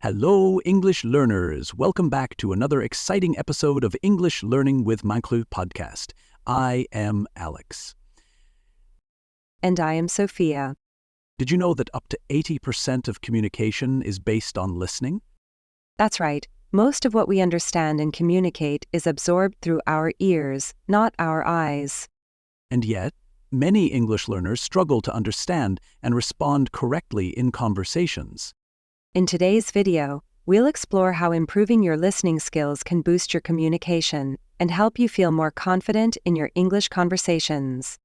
Hello, English learners. Welcome back to another exciting episode of English Learning with Michael podcast. I am Alex. And I am Sophia. Did you know that up to 80% of communication is based on listening? That's right. Most of what we understand and communicate is absorbed through our ears, not our eyes. And yet, many English learners struggle to understand and respond correctly in conversations. In today's video, we'll explore how improving your listening skills can boost your communication and help you feel more confident in your English conversations.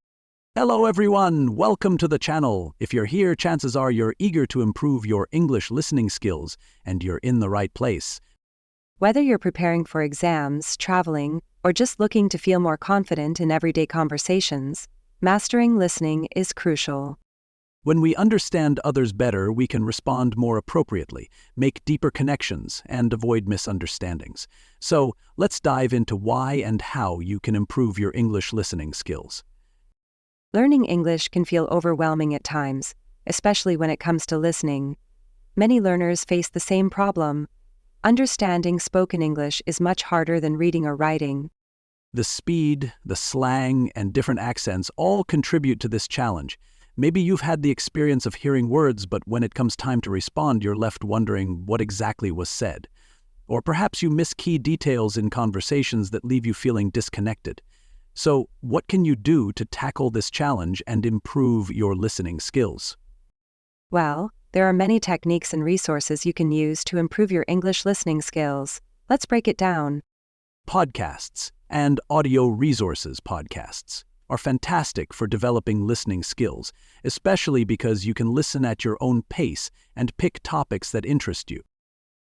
Hello everyone, welcome to the channel. If you're here, chances are you're eager to improve your English listening skills, and you're in the right place. Whether you're preparing for exams, traveling, or just looking to feel more confident in everyday conversations, mastering listening is crucial. When we understand others better, we can respond more appropriately, make deeper connections, and avoid misunderstandings. So, let's dive into why and how you can improve your English listening skills. Learning English can feel overwhelming at times, especially when it comes to listening. Many learners face the same problem. Understanding spoken English is much harder than reading or writing. The speed, the slang, and different accents all contribute to this challenge. Maybe you've had the experience of hearing words, but when it comes time to respond, you're left wondering what exactly was said. Or perhaps you miss key details in conversations that leave you feeling disconnected. So, what can you do to tackle this challenge and improve your listening skills? Well, there are many techniques and resources you can use to improve your English listening skills. Let's break it down. Podcasts and audio resources podcasts are fantastic for developing listening skills, especially because you can listen at your own pace and pick topics that interest you.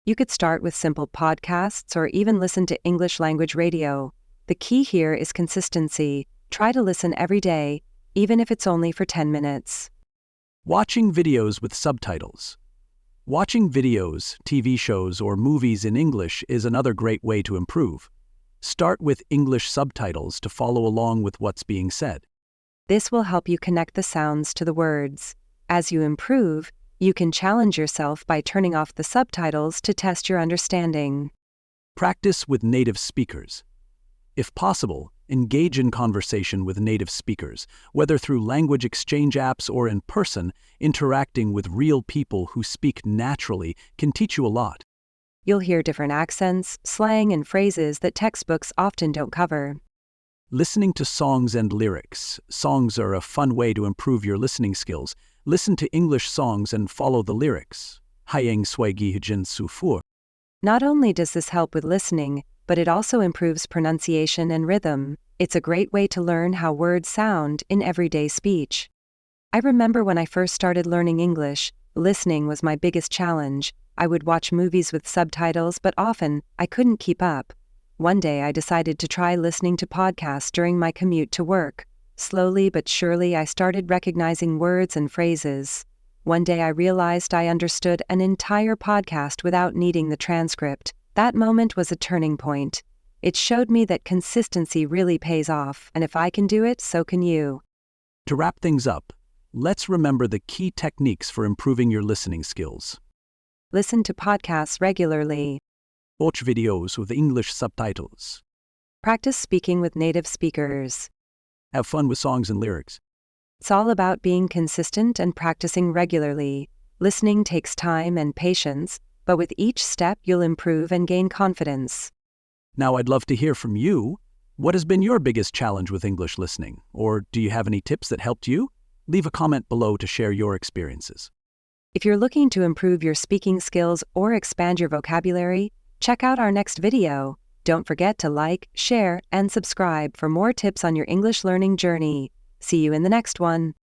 You could start with simple podcasts or even listen to English language radio. The key here is consistency. Try to listen every day, even if it's only for 10 minutes. Watching videos with subtitles. Watching videos, TV shows, or movies in English is another great way to improve. Start with English subtitles to follow along with what's being said. This will help you connect the sounds to the words. As you improve, you can challenge yourself by turning off the subtitles to test your understanding. Practice with native speakers. If possible, engage in conversation with native speakers, whether through language exchange apps or in person. Interacting with real people who speak naturally can teach you a lot. You'll hear different accents, slang, and phrases that textbooks often don't cover. Listening to songs and lyrics. Songs are a fun way to improve your listening skills. Listen to English songs and follow the lyrics. Hayeng swagi hijin sufur. Not only does this help with listening, but it also improves pronunciation and rhythm. It's a great way to learn how words sound in everyday speech. I remember when I first started learning English, listening was my biggest challenge. I would watch movies with subtitles, but often I couldn't keep up. One day I decided to try listening to podcasts during my commute to work. Slowly but surely I started recognizing words and phrases. One day I realized I understood an entire podcast without needing the transcript. That moment was a turning point. It showed me that consistency really pays off, and if I can do it, so can you. To wrap things up, let's remember the key techniques for improving your listening skills. Listen to podcasts regularly. Watch videos with English subtitles. Practice speaking with native speakers. Have fun with songs and lyrics. It's all about being consistent and practicing regularly. Listening takes time and patience, but with each step you'll improve and gain confidence. Now I'd love to hear from you. What has been your biggest challenge with English listening? Or do you have any tips that helped you? Leave a comment below to share your experiences. If you're looking to improve your speaking skills or expand your vocabulary, check out our next video. Don't forget to like, share, and subscribe for more tips on your English learning journey. See you in the next one.